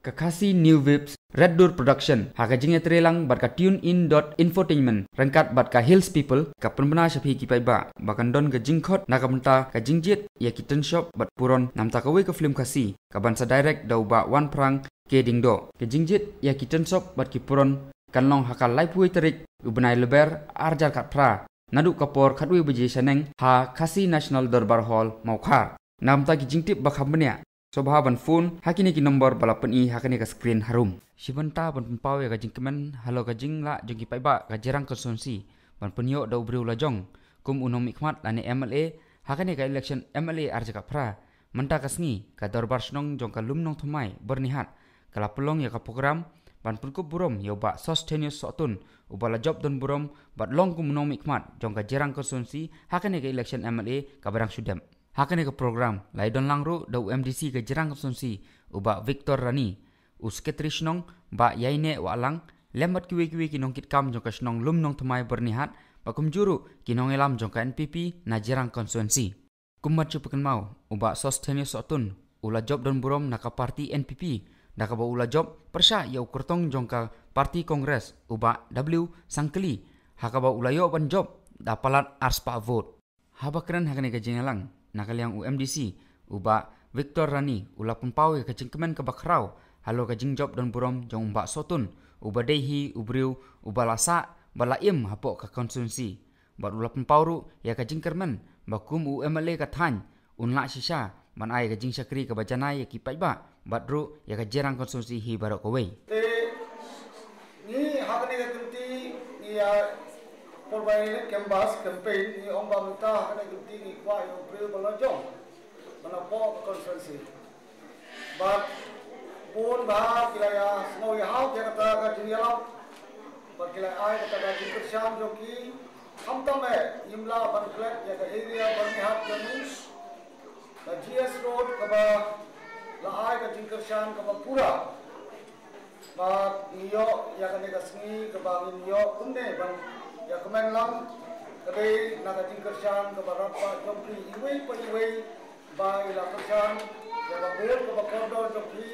Kakasi New Vibes Red Door Production haka jinge trelang bat ka tunein.infotainment rangkat bat ka Hills People ka penbena shapi ki paiba bakan don ka jingkhot na ka benta ka jingjit ya kitten shop bat puron namta ka we ka film kasi ka bansa direct dau ba wan prang ke dingdo ka jingjit ya kitten shop bat ki puron kanlong haka laipuai terik ubenai leber arjar kat pra nadu kapor khatwi beji saneng ha Kasi National Darbar Hall Maukhar namta ki jingtip bakhambnya Sobha ban phone hakini ki nombor balapan i hakini ka screen harum. Sibenta ban pempaw ya ka jingkemen halo ka jingla jongi paiba ka jerang konsumsi ban penyo da ubriu la jong kum unom ikmat lani MLA hakini ka election MLA arja ka pra menta ka sngi ka darbar snong jong ka lumnong thumai bernihat kala pelong ya ka program ban punkup burom ya ba sustainous sotun ubala job don burom bat long kum unom ikmat jong ka jerang konsumsi hakini ka election MLA ka barang sudam. Hakane ke program laidon langru da UMDC ke jerang konsumsi uba Victor Rani usketrishnong ba yaine wa alang lembat kiwi kinong kitkam jong ka snong lumnong thmai bernihat ba kumjuru kinong elam jong ka NPP na jerang konsumsi kummat chupakan mau uba sustainous otun ula job don burom naka parti NPP naka ba ula job persya ya ukurtong jong ka parti kongres uba W sangkeli hakaba ula yo ban job da palat arspa vote habakran hakane ke jengalang nakaliang UMDC uba Victor Rani ula pempaw ke cingkemen ke bakrau halo ke jingjob dan burom jong mbak sotun uba dehi ubriu uba lasa balaim hapok ke konsumsi bat ula pempaw ru ya ke jingkermen bakum UMLA ke than unla sisa man ai ke jing sakri ke bajanai ya kipai ba bat ru ya ke jerang konsumsi hi barok kawai ni hakani ke tinti ni ya Purbaini kembas campaign ni omba minta kena ganti ni kuai yang beri belajong menapok konferensi. But pun dah kilaya semua yang dia kata kaji nialam, but kilaya ay kata kaji kerjaan joki, hamtame imla banklek ya ke area bernihat jenis, the GS Road kaba la ay kaji kerjaan kaba pura. But iyo ya kena kasni kaba iyo kunne ban ya kemen lang kadai nak jing kerjaan ke barapa jompi iwei pa iwei ba ila kerjaan ya ba bol ke ba koridor jompi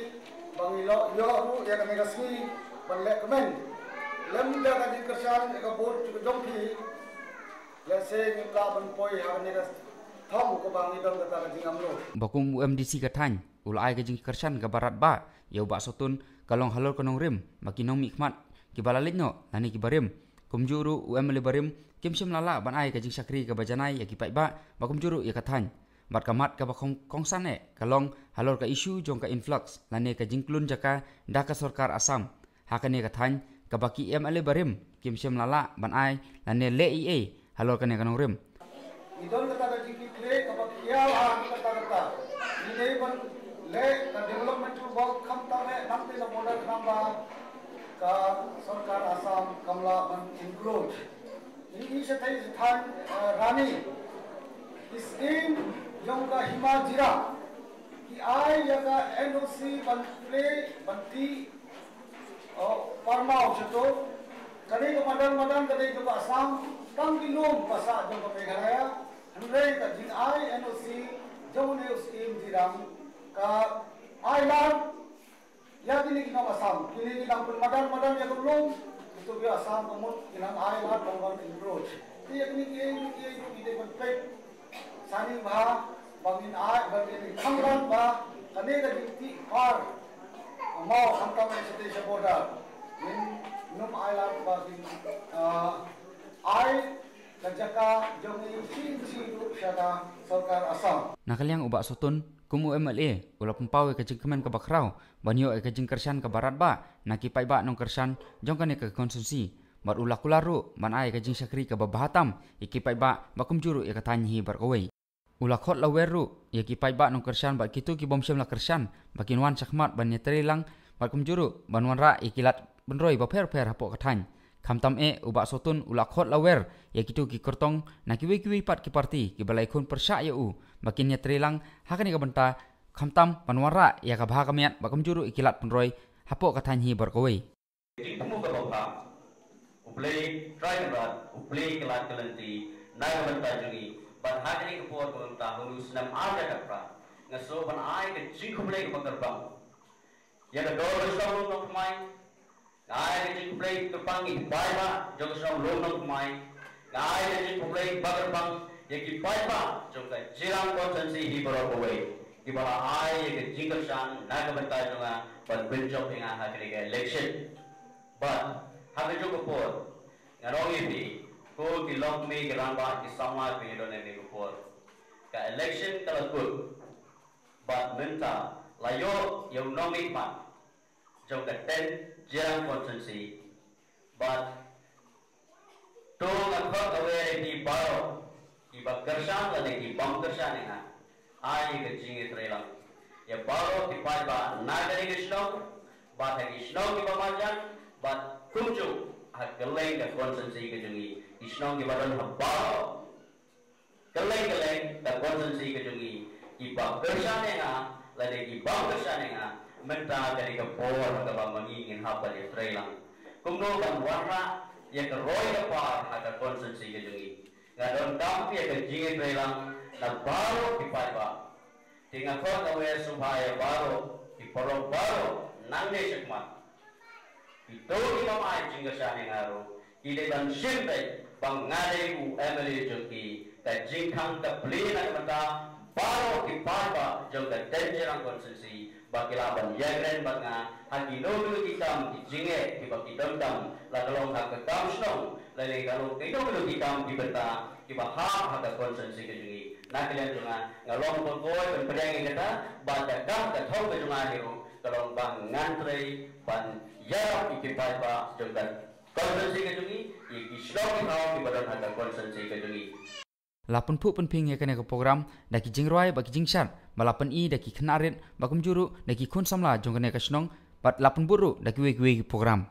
bang ilo yo ru ya kami kasih balek kemen lem da jing kerjaan ke bol ke jompi lese ni ka ban poi ha ni kas thong ke bang idong kata jing amlo bakum UMDC katany ulai ke jing kerjaan ke barat ba ya ba sotun kalong halor kanong rim makinong mikmat ki balalino nani ki barim kumjuru UMLA barim kimsim lala ban ai ka jing sakri ka bajanai ya kipai ba kumjuru ya kathan bat kamat ka kongsan kalong halor ka isu jong ka influx lane ka jingklun jaka da ka sarkar Assam hakane kathan ka baki MLA barim kimsim lala ban ai lane le EA halor ka ne kanong rim idon kata ka jing kle ka baki ya kata ni ban le ka development work kham ta me namte na border namba ka sarkar Assam kamla ban include ini setai than Rani scheme jong ka himajira ki ai ya ka NOC ban play banti parmau seto kali ko madan kali ko Assam tang kilom pasa jong ka Meghalaya handai ka jing ai NOC jong ne scheme dirang ka island ya kini kita Assam, kini kita madan ya belum itu dia Assam kemudian kita island bangun approach. Dia kini kita konflik sani bah bangin bangin khamran bah kane ka dikti par mau hamta me station border in num island bangin kajaka jongi si syada sarkar Assam. Nakaliang ubak sotun kumu MLA ula pempaw ke jingkemen ke bakrau banyo ke jingkersan ke barat ba nakipai ba nong kersan jongkane ke konsumsi bar ula kularu man ai ke jing sakri ke babahatam ikipai ba bakumjuru ya katanyi barkawai ula khot laweru ya kipai ba nong kersan ba kitu ki bomsem la kersan bakin wan sakmat ban nyetrelang bakumjuru banwan ra ikilat benroi ba per hapo katany khamtam ubak sotun ula khot lawer ya kitu ki kertong nakiwi pat ki parti ki balai khun persya ya bakin nyetrelang hakani ka benta khamtam panwara ya ka bha kamiat bakumjuru ikilat penroi hapo kathanyi barkawai Timu ka bangka uplay try rat uplay kelat kelanti nai benta jungi ban hakani ka por benta hulus nam aja kapra ngaso ban ai ke jing uplay ka bang yang ada bersama untuk pemain, ngai jing play tepang ini baik jong bersama untuk pemain, ngai jing play bagar bang yang baik jong jirang konsensi hiburan away, di bawah ai yang jing kersan naga bentar jonga pada benjok dengan hari election, but hari jong kepor, ngarong ini ko kilok me geramba kisama penyedon ini kepor, ke election kalau good, but mental layo yang nomik man, jong ten jirang konsensi, but to ngakot away di baro, iba kersan lagi di bang kersan nga, ai ke jingi trelang, ya baro di paiba nagari kisno, but hagi kisno iba majan, but kumju hak keleng ke konsensi ke jingi, kisno iba don baro, keleng ke konsensi ke jingi, iba kersan nga, lagi di bang kersan nga. Mentah dari kepor ke bang mengingin apa di trelang, kumno bang warna yang keroy kepar ada konsensi kejungi, ngadon kampi yang kejingi trelang, na baru dipaiba, dengan kau kawin supaya baru diporong baru nangde sekmat, itu kita mai jinggasan yang haru, kita dan simpai bang ngadeku Emily Joki, kejingkang kebeli nak mentah baru dipaiba juga tenjerang konsensi. Bagi laban yang banga hagi nolu kita dijinge tiba kita dam la kalong hak ketam snong lele kalau kita nolu kita dibeta tiba hak hak konsensi kejungi nak kalian juga ngalong berkoi penpedang kita baca kam ke thong kejungan hiru kalau bang ngantre ban ya ikipai ba juga konsensi kejungi iki snong kita dibeta hak konsensi kejungi. Lapun pu penping ya kena ke program daki jingroi baki jingshan balapan i daki kenarit bakum juru daki kun samla jong kena ke snong bat lapun buru daki wegi program.